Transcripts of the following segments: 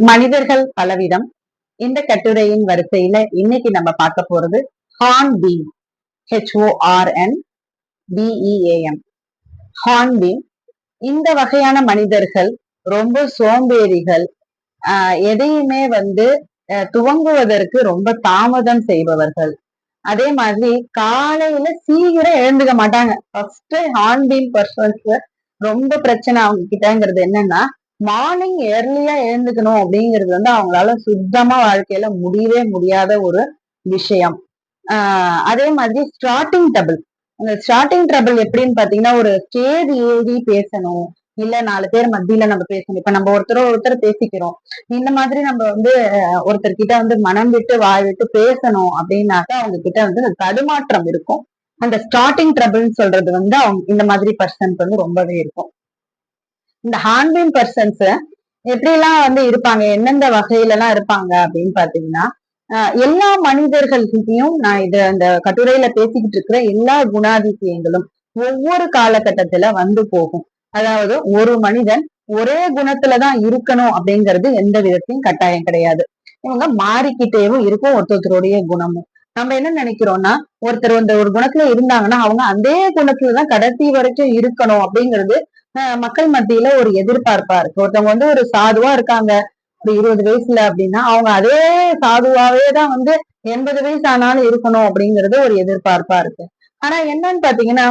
மனிதர்கள் பலவிதம். இந்த கட்டுரையின் வரிசையில இன்னைக்கு நம்ம பார்க்க போறது ஹார்ன்பீம். HORNBEAM. ஹார்ன்பீம். இந்த வகையான மனிதர்கள் ரொம்ப சோம்பேறிகள். எதையுமே துவங்குவதற்கு ரொம்ப தாமதம் செய்பவர்கள். அதே மாதிரி காலையில சீக்கிரம் எழுந்துக்க மாட்டாங்க. ஃபர்ஸ்ட் ஹார்ன்பீம் பர்சன்ஸ் ரொம்ப பிரச்சனை அவங்க கிட்டங்கிறது என்னன்னா, மார்னிங் ஏர்லியா எழுந்துக்கணும் அப்படிங்கிறது அவங்களால சுத்தமா வாழ்க்கையில முடியவே முடியாத ஒரு விஷயம். அதே மாதிரி ஸ்டார்டிங் ட்ரபிள். அந்த ஸ்டார்டிங் ட்ரபிள் எப்படின்னு பாத்தீங்கன்னா, ஒரு ஸ்டேஜ் ஏறி பேசணும், இல்ல 4 பேர் மத்தியில நம்ம பேசணும். இப்ப நம்ம ஒருத்தர் பேசிக்கிறோம், இந்த மாதிரி நம்ம ஒருத்தர் கிட்ட மனம் விட்டு வாய் விட்டு பேசணும் அப்படின்னாக்க அவங்க கிட்ட தடுமாற்றம் இருக்கும். அந்த ஸ்டார்டிங் ட்ரபிள்னு சொல்றது அவங்க இந்த மாதிரி பர்சனுக்கு ரொம்பவே இருக்கும். இந்த ஹார்ன்பீம் பர்சன்ஸ் எப்படி எல்லாம் இருப்பாங்க, எந்தெந்த வகையில எல்லாம் இருப்பாங்க அப்படின்னு பாத்தீங்கன்னா, எல்லா மனிதர்கள்கிட்டையும் நான் அந்த கட்டுரையில பேசிக்கிட்டு இருக்கிற எல்லா குணாதிசயங்களும் ஒவ்வொரு காலகட்டத்துல போகும். அதாவது ஒரு மனிதன் ஒரே குணத்துலதான் இருக்கணும் அப்படிங்கிறது எந்த விதத்தையும் கட்டாயம் கிடையாது. இவங்க மாறிக்கிட்டேவும் இருக்கும் ஒருத்தருடைய குணமும். நம்ம என்ன நினைக்கிறோம்னா, ஒருத்தர் ஒரு குணத்துல இருந்தாங்கன்னா அவங்க அதே குணத்துலதான் கடைசி வரைக்கும் இருக்கணும் அப்படிங்கிறது மக்கள் மத்தியில ஒரு எதிர்பார்ப்பா இருக்கு. ஒருத்தவங்க ஒரு சாதுவா இருக்காங்க ஒரு 20 வயசுல அப்படின்னா அவங்க அதே சாதுவாவேதான் 80 வயசு ஆனாலும் இருக்கணும் அப்படிங்கிறது ஒரு எதிர்பார்ப்பா இருக்கு. ஆனா என்னன்னு பாத்தீங்கன்னா,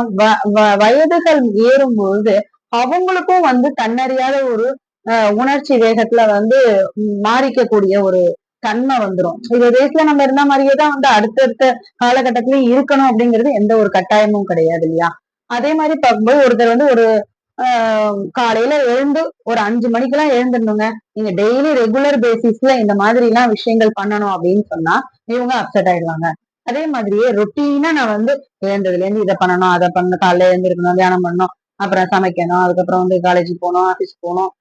வயதுகள் ஏறும் பொழுது அவங்களுக்கும் தன்னறியாத ஒரு உணர்ச்சி வேகத்துல மாறிக்கக்கூடிய ஒரு தன்மை வந்துரும். 20 வயசுல நம்ம இருந்த மாதிரியேதான் அடுத்தடுத்த காலகட்டத்திலயும் இருக்கணும் அப்படிங்கிறது எந்த ஒரு கட்டாயமும் கிடையாது இல்லையா? அதே மாதிரி பார்க்கும்போது ஒருத்தர் ஒரு காலையில எழுந்து ஒரு 5 மணிக்கெல்லாம் எழுந்துடணுங்க. நீங்க டெய்லி ரெகுலர் பேசிஸ்ல இந்த மாதிரி எல்லாம் விஷயங்கள் பண்ணணும் அப்படின்னு சொன்னா இவங்க அப்செட் ஆயிடுவாங்க. அதே மாதிரியே ரொட்டீனா நான் எழுந்ததுல இருந்து இதை பண்ணணும், அதை பண்ணணும், காலையில எழுந்திருக்கணும், தியானம் பண்ணணும், அப்புறம் சமைக்கணும், அதுக்கப்புறம் காலேஜுக்கு போகணும், ஆபீஸ் போகணும்,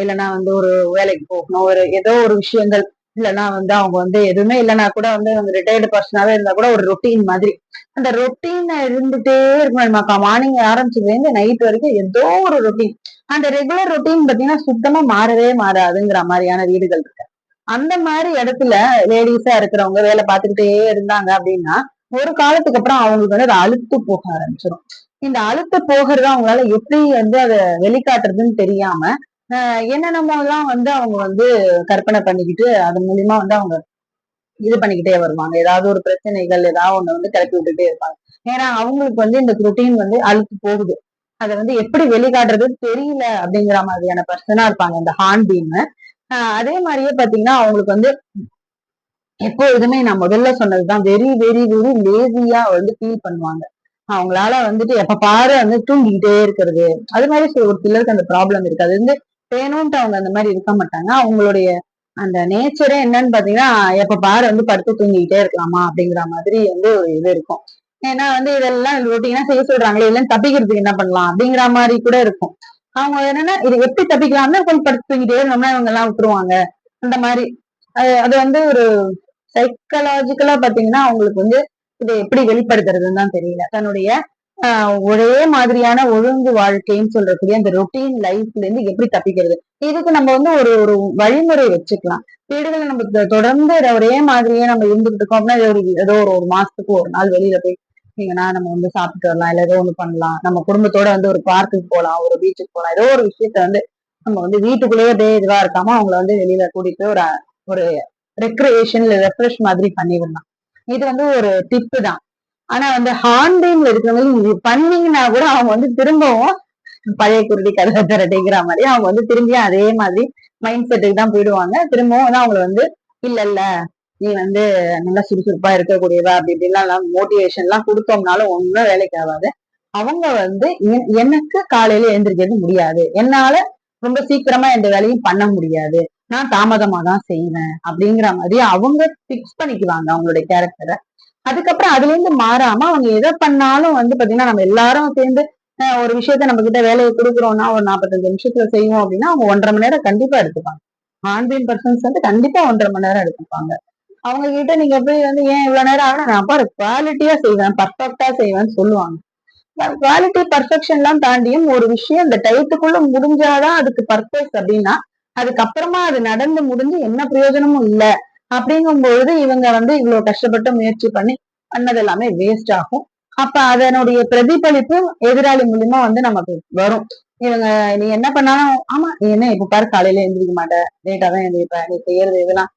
இல்லைன்னா ஒரு வேலைக்கு போகணும், ஏதோ ஒரு விஷயங்கள், இல்லைன்னா அவங்க எதுவுமே இல்லைன்னா கூட அவங்க ரிட்டையர்டு பர்சனாவே இருந்தா கூட ஒரு ரொட்டீன் மாதிரி அந்த ரொட்டீன் இருந்துட்டே இருக்கணும். மார்னிங் ஆரம்பிச்சதுல நைட் வரைக்கும் ஏதோ ஒரு ரொட்டீன். அந்த ரெகுலர் ரொட்டீன் பாத்தீங்கன்னா சுத்தமா மாறவே மாறாதுங்கிற மாதிரியான வீடுகள் இருக்கு. அந்த மாதிரி இடத்துல லேடிஸா இருக்கிறவங்க வேலை பார்த்துக்கிட்டே இருந்தாங்க அப்படின்னா ஒரு காலத்துக்கு அப்புறம் அவங்களுக்கு அது அலுத்து போக ஆரம்பிச்சிடும். இந்த அலுத்து போகிறது அவங்களால எப்படி அதை வெளிக்காட்டுறதுன்னு தெரியாம என்னென்னமோ எல்லாம் அவங்க கற்பனை பண்ணிக்கிட்டு அது மூலியமா அவங்க இது பண்ணிக்கிட்டே வருவாங்க. ஏதாவது ஒரு பிரச்சனைகள் ஏதாவது ஒண்ணு கிளப்பி விட்டுட்டே இருப்பாங்க. ஏன்னா அவங்களுக்கு இந்த ரொட்டீன் அழுத்து போகுது. அதை எப்படி வெளிக்காட்டுறதுன்னு தெரியல அப்படிங்கிற மாதிரியான பர்சனா இருப்பாங்க இந்த ஹார்ன்பீம். அதே மாதிரியே பாத்தீங்கன்னா அவங்களுக்கு எப்பொழுதுமே நான் முதல்ல சொன்னதுதான் வெரி வெரி வெரி லேசியா ஃபீல் பண்ணுவாங்க. அவங்களால எப்ப பாரு தூங்கிக்கிட்டே இருக்கிறது. அது மாதிரி ஒரு சிலருக்கு அந்த ப்ராப்ளம் இருக்கு. அது வேணும்ட்டு அவங்க அந்த மாதிரி இருக்க மாட்டாங்க. அவங்களுடைய அந்த நேச்சரே என்னன்னு பாத்தீங்கன்னா எப்ப பாரு படுத்து தூங்கிக்கிட்டே இருக்கலாமா அப்படிங்கிற மாதிரி ஒரு இது இருக்கும். ஏன்னா இதெல்லாம் ரொட்டீனா செய்ய சொல்றாங்களே, இல்லைன்னு தப்பிக்கிறதுக்கு என்ன பண்ணலாம் அப்படிங்கிற மாதிரி கூட இருக்கும். அவங்க என்னன்னா இது எப்படி தப்பிக்கலாம்னா கொஞ்சம் படுத்து தூங்கிட்டே இருந்தோம்னா இவங்க எல்லாம் விட்டுருவாங்க அந்த மாதிரி. அது ஒரு சைக்கலாஜிக்கலா பாத்தீங்கன்னா அவங்களுக்கு இதை எப்படி வெளிப்படுத்துறதுன்னு தான் தெரியல. தன்னுடைய ஒரே மாதிரியான ஒழுங்கு வாழ்க்கைன்னு சொல்லக்கூடிய அந்த ரொட்டீன் லைஃப்ல இருந்து எப்படி தப்பிக்கிறது, இதுக்கு நம்ம ஒரு ஒரு வழிமுறை வச்சுக்கலாம். வீடுகளை நம்ம தொடர்ந்து ஒரே மாதிரியே நம்ம இருந்துகிட்டு இருக்கோம் அப்படின்னா ஏதோ ஒரு மாசத்துக்கு ஒரு நாள் வெளியில போய் நீங்கன்னா நம்ம சாப்பிட்டு வரலாம், இல்ல ஏதோ ஒண்ணு பண்ணலாம். நம்ம குடும்பத்தோட ஒரு பார்க்குக்கு போகலாம், ஒரு பீச்சுக்கு போகலாம். ஏதோ ஒரு விஷயத்த நம்ம வீட்டுக்குள்ளேயே இதுவா இருக்காம அவங்கள வெளியில கூட்டிட்டு போய் ஒரு ஒரு ரெக்ரியேஷன் ரெஃப்ரெஷ் மாதிரி பண்ணிவிடலாம். இது ஒரு டிப்பு தான். ஆனா ஹார்ன்பீம்ல இருக்கிறவங்க இது பண்ணீங்கன்னா கூட அவங்க திரும்பவும் பழைய குருடி கதை திரட்டிக்கிற மாதிரி அவங்க திரும்பியும் அதே மாதிரி மைண்ட் செட்டுக்கு தான் போயிடுவாங்க. திரும்பவும் அவங்களை இல்ல இல்ல நீ நல்லா சுறுசுறுப்பா இருக்கக்கூடியவா அப்படி இப்படிலாம் மோட்டிவேஷன் எல்லாம் கொடுத்தோம்னாலும் ஒன்னும் வேலைக்கு ஆகாது. அவங்க எனக்கு காலையில எழுந்திருக்கிறது முடியாது, என்னால ரொம்ப சீக்கிரமா எந்த வேலையும் பண்ண முடியாது, நான் தாமதமா தான் செய்வேன் அப்படிங்கிற மாதிரி அவங்க பிக்ஸ் பண்ணிக்குவாங்க அவங்களுடைய கேரக்டரை. அதுக்கப்புறம் அதுல இருந்து மாறாம அவங்க எதை பண்ணாலும் பாத்தீங்கன்னா நம்ம எல்லாரும் சேர்ந்து ஒரு விஷயத்த நம்ம கிட்ட வேலையை கொடுக்குறோம்னா ஒரு 45 நிமிஷத்துல செய்வோம் அப்படின்னா அவங்க 1.5 மணி நேரம் கண்டிப்பா எடுத்துப்பாங்க. ஆன்லைன் பர்சன்ஸ் கண்டிப்பா 1.5 மணி நேரம் எடுத்துப்பாங்க. அவங்க கிட்ட நீங்க போய் ஏன் இவ்வளவு நேரம் ஆகணும், நான் பாரு குவாலிட்டியா செய்வேன், பர்ஃபெக்டா செய்வேன்னு சொல்லுவாங்க. குவாலிட்டி பர்ஃபெக்ஷன் எல்லாம் தாண்டியும் ஒரு விஷயம் இந்த டயத்துக்குள்ள முடிஞ்சாதான் அதுக்கு பர்பஸ் அப்படின்னா அதுக்கப்புறமா அது நடந்து முடிஞ்சு என்ன பிரயோஜனமும் இல்ல அப்படிங்கும் பொழுது இவங்க வந்து இவ்வளவு கஷ்டப்பட்டு முயற்சி பண்ணி பண்ணது எல்லாமே வேஸ்ட் ஆகும். அப்ப அதனுடைய பிரதிபலிப்பு எதிராளி மூலியமா வந்து நமக்கு வரும். இவங்க நீ என்ன பண்ணாலும் ஆமா நீ என்ன இப்ப பாரு காலையில எழுந்திரிக்க மாட்ட, லேட்டா தான் எழுந்திரிப்ப, நீ செய்யறது இதெல்லாம்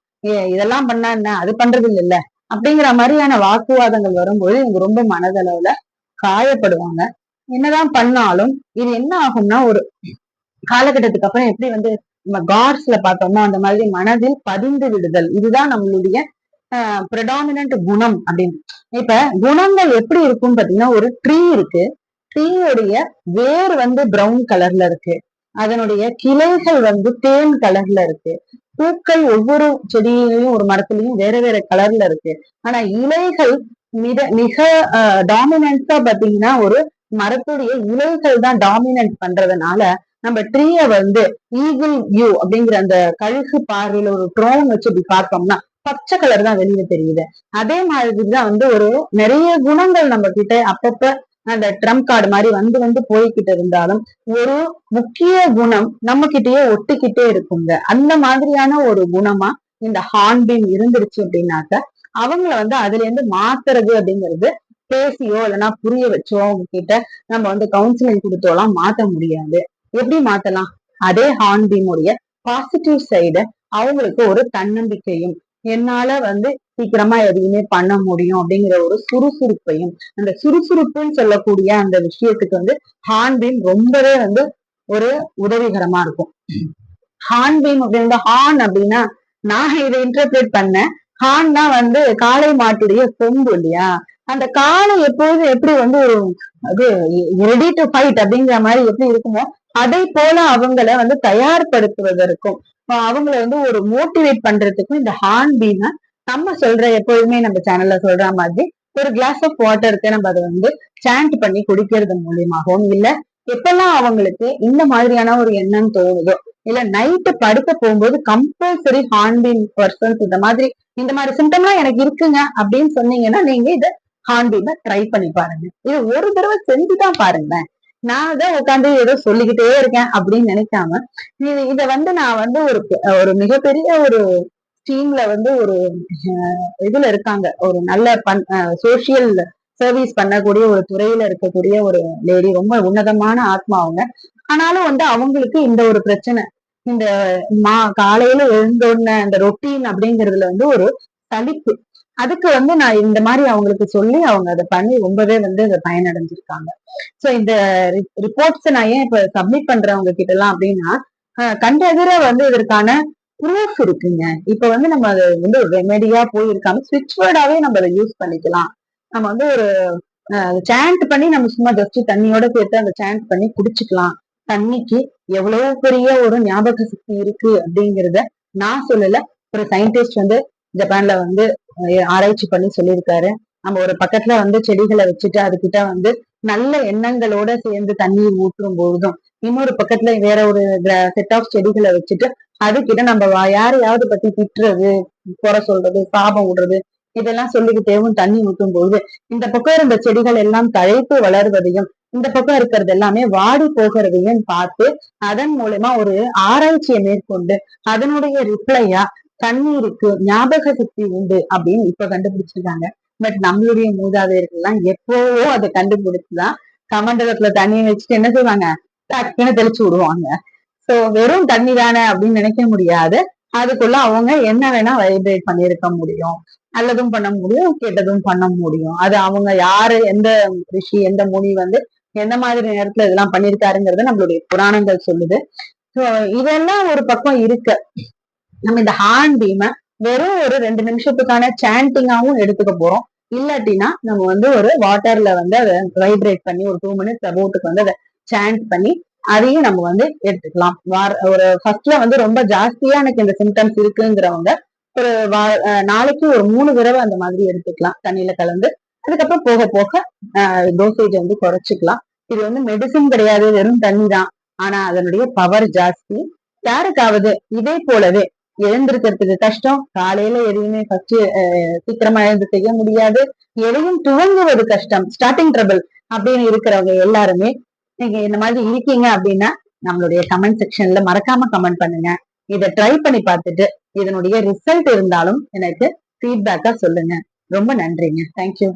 இதெல்லாம் பண்ணா என்ன அது பண்றது இல்ல அப்படிங்கிற மாதிரியான வாக்குவாதங்கள் வரும்போது இவங்க ரொம்ப மனதளவுல காயப்படுவாங்க. என்னதான் பண்ணாலும் இது என்ன ஆகும்னா ஒரு காலகட்டத்துக்கு அப்புறம் எப்படி வந்து நம்ம காட்ஸ்ல பார்த்தோம்னா அந்த மாதிரி மனதில் பதிந்து விடுதல் இதுதான் நம்மளுடைய ப்ரெடாமினன்ட் குணம் அப்படின்னு. இப்ப குணங்கள் எப்படி இருக்கும்னு பாத்தீங்கன்னா ஒரு ட்ரீ இருக்கு. ட்ரீயோடைய வேர் வந்து பிரவுன் கலர்ல இருக்கு. அதனுடைய கிளைகள் வந்து தேன் கலர்ல இருக்கு. பூக்கள் ஒவ்வொரு செடியிலையும் ஒரு மரத்திலையும் வேற வேற கலர்ல இருக்கு. ஆனா இலைகள் மிக டாமினன்ஸா பாத்தீங்கன்னா ஒரு மரத்துடைய இலைகள் தான் டாமினன்ட் பண்றதுனால நம்ம ட்ரீய வந்து ஈகிள் வியூ அப்படிங்கிற அந்த கழுகு பார்வையில ஒரு ட்ரோன் வச்சு இப்படி பார்த்தோம்னா பச்சை கலர் தான் வெளியே தெரியுது. அதே மாதிரிதான் வந்து ஒரு நிறைய குணங்கள் நம்ம கிட்ட அப்பப்ப அந்த ட்ரம்ப் கார்டு மாதிரி வந்து வந்து போய்கிட்டு இருந்தாலும் ஒரு முக்கிய குணம் நம்ம கிட்டயே ஒட்டிக்கிட்டே இருக்குங்க. அந்த மாதிரியான ஒரு குணமா இந்த ஹார்ன்பீம் இருந்துருச்சு அப்படின்னாக்க அவங்கள வந்து அதுல இருந்து மாத்துறது அப்படிங்கிறது பேசியோ இல்லைன்னா புரிய வச்சோ அவங்க கிட்ட நம்ம வந்து கவுன்சிலிங் கொடுத்தோலாம் மாத்த முடியாது. எப்படி மாத்தலாம்? அதே ஹார்ன்பீமுடைய பாசிட்டிவ் சைடு அவங்களுக்கு ஒரு தன்னம்பிக்கையும் என்னால வந்து சீக்கிரமா எதையுமே பண்ண முடியும் அப்படிங்கிற ஒரு சுறுசுறுப்பையும் அந்த சுறுசுறுப்புன்னு சொல்லக்கூடிய அந்த விஷயத்துக்கு வந்து ஹார்ன்பீம் ரொம்பவே வந்து ஒரு உதவிகரமா இருக்கும். ஹார்ன்பீம் அப்படின்னா ஹார்ன் அப்படின்னா நான் இதை இன்டர்பிரேட் பண்ணேன். ஹார்ன்னா வந்து காளை மாட்டுடைய கொம்பு இல்லையா? அந்த காளை எப்போதும் எப்படி வந்து ஒரு அது ரெடி டு ஃபைட் அப்படிங்கிற மாதிரி எப்படி இருக்குமோ அதை போல அவங்கள வந்து தயார்படுத்துவதற்கும் அவங்கள வந்து ஒரு மோட்டிவேட் பண்றதுக்கும் இந்த ஹார்ன்பீமை நம்ம சொல்ற எப்போதுமே நம்ம சேனல்ல சொல்ற மாதிரி ஒரு கிளாஸ் ஆஃப் வாட்டருக்கு நம்ம அதை வந்து சாண்ட் பண்ணி குடிக்கிறது மூலியமாகவும் இல்ல எப்பெல்லாம் அவங்களுக்கு இந்த மாதிரியான ஒரு எண்ணம் தோணுதோ இல்ல நைட்டு படுக்க போகும்போது கம்பல்சரி ஹார்ன்பீம் பர்சன்ஸ் இந்த மாதிரி சிம்டம்லாம் எனக்கு இருக்குங்க அப்படின்னு சொன்னீங்கன்னா நீங்க இதை ஹார்ன்பீமை ட்ரை பண்ணி பாருங்க. இது ஒரு தடவை செஞ்சுதான் பாருங்க. நான் தான் உட்காந்து ஏதோ சொல்லிக்கிட்டே இருக்கேன் அப்படின்னு நினைக்காம இத வந்து நான் வந்து ஒரு மிகப்பெரிய ஒரு டீம்ல வந்து ஒரு இதுல இருக்காங்க. ஒரு நல்ல சோசியல் சர்வீஸ் பண்ணக்கூடிய ஒரு துறையில இருக்கக்கூடிய ஒரு லேடி. ரொம்ப உன்னதமான ஆத்மா அவங்க. ஆனாலும் வந்து அவங்களுக்கு இந்த ஒரு பிரச்சனை. இந்த காலையில எழுந்தோடனே அந்த ரொட்டீன் அப்படிங்கறதுல வந்து ஒரு சலிப்பு. அதுக்கு வந்து நான் இந்த மாதிரி அவங்களுக்கு சொல்லி அவங்க அதை பண்ணி ரொம்பவே வந்து அதை பயனடைஞ்சிருக்காங்க. சோ இந்த ரிப்போர்ட்ஸ் நான் ஏன் இப்ப சப்மிட் பண்றவங்க கிட்ட எல்லாம் அப்படின்னா கண்டெதிர வந்து இதற்கான ப்ரூஃப் இருக்குங்க. இப்ப வந்து நம்ம அதை வந்து ரெமெடியா போயிருக்காம ஸ்விட்ச் வேர்டாவே நம்ம அதை யூஸ் பண்ணிக்கலாம். நம்ம வந்து ஒரு சாண்ட் பண்ணி நம்ம சும்மா ஜஸ்ட் தண்ணியோட சேர்த்து அந்த சாண்ட் பண்ணி குடிச்சுக்கலாம். தண்ணிக்கு எவ்வளவு பெரிய ஒரு ஞாபக சக்தி இருக்கு அப்படிங்கிறத நான் சொல்லல. ஒரு சயின்டிஸ்ட் வந்து ஜப்பான்ல வந்து ஆராய்ச்சி பண்ணி சொல்லியிருக்காரு. நம்ம ஒரு பக்கத்துல வந்து செடிகளை வச்சுட்டு அதுகிட்ட வந்து நல்ல எண்ணங்களோட சேர்ந்து தண்ணி ஊற்றும் பொழுதும் இன்னொரு பக்கத்துல வேற ஒரு செட் ஆஃப் செடிகளை வச்சுட்டு அதுகிட்ட நம்ம யாரையாவது பத்தி திட்டுறது, குறை சொல்றது, சாபம் விடுறது இதெல்லாம் சொல்லிக்கிட்டேவும் தண்ணி ஊற்றும் பொழுது இந்த பக்கம் இருந்த செடிகள் எல்லாம் தழைத்து வளர்வதையும் இந்த பக்கம் இருக்கிறது எல்லாமே வாடி போகிறதையும் பார்த்து அதன் மூலமா ஒரு ஆராய்ச்சியை மேற்கொண்டு அதனுடைய ரிப்ளையா தண்ணீருக்கு ஞாபக சக்தி உண்டு அப்படின்னு இப்ப கண்டுபிடிச்சிருக்காங்க. பட் நம்மளுடைய மூதாதையர்கள் எல்லாம் எப்பவோ அதை கண்டுபிடிச்சுதான் கமண்டலத்துல தண்ணியை வச்சுட்டு என்ன செய்வாங்க, டக்குன்னு தெளிச்சு விடுவாங்க. சோ வெறும் தண்ணி தானே அப்படின்னு நினைக்க முடியாது. அதுக்குள்ள அவங்க என்ன வேணா வைப்ரேட் பண்ணிருக்க முடியும். நல்லதும் பண்ண முடியும், கெட்டதும் பண்ண முடியும். அது அவங்க யாரு, எந்த ரிஷி, எந்த முனி வந்து எந்த மாதிரி நேரத்துல இதெல்லாம் பண்ணிருக்காருங்கிறத நம்மளுடைய புராணங்கள் சொல்லுது. சோ இதெல்லாம் ஒரு பக்கம் இருக்கு. நம்ம இந்த ஹார்ன்பீமை வெறும் ஒரு 2 நிமிஷத்துக்கான சாண்டிங்காவும் எடுத்துக்க போறோம். இல்லாட்டினா நம்ம வந்து ஒரு வாட்டர்ல வந்து அதை வைப்ரேட் பண்ணி ஒரு 2 மினிட்ஸ் அபவுட்டுக்கு வந்து அதை சாண்ட் பண்ணி அதையும் நம்ம வந்து எடுத்துக்கலாம். ஒரு ஃபர்ஸ்ட்ல வந்து ரொம்ப ஜாஸ்தியா எனக்கு இந்த சிம்டம்ஸ் இருக்குங்கிறவங்க ஒரு நாளைக்கு ஒரு 3 தடவை அந்த மாதிரி எடுத்துக்கலாம் தண்ணியில கலந்து. அதுக்கப்புறம் போக போக டோசேஜ் வந்து குறைச்சிக்கலாம். இது வந்து மெடிசின் கிடையாது, வெறும் தண்ணி தான். ஆனா அதனுடைய பவர் ஜாஸ்தி. யாருக்காவது இதே போலவே எழுந்திருக்கிறதுக்கு கஷ்டம், காலையில எதையுமே ஃபர்ஸ்ட் சீக்கிரமா எழுந்து செய்ய முடியாது, எதையும் துவங்குவது கஷ்டம், ஸ்டார்டிங் ட்ரபிள் அப்படின்னு இருக்கிறவங்க எல்லாருமே நீங்க இந்த மாதிரி இருக்கீங்க அப்படின்னா நம்மளுடைய கமெண்ட் செக்ஷன்ல மறக்காம கமெண்ட் பண்ணுங்க. இதை ட்ரை பண்ணி பார்த்துட்டு இதனுடைய ரிசல்ட் இருந்தாலும் எனக்கு ஃபீட்பேக்கா சொல்லுங்க. ரொம்ப நன்றிங்க. தேங்க்யூ.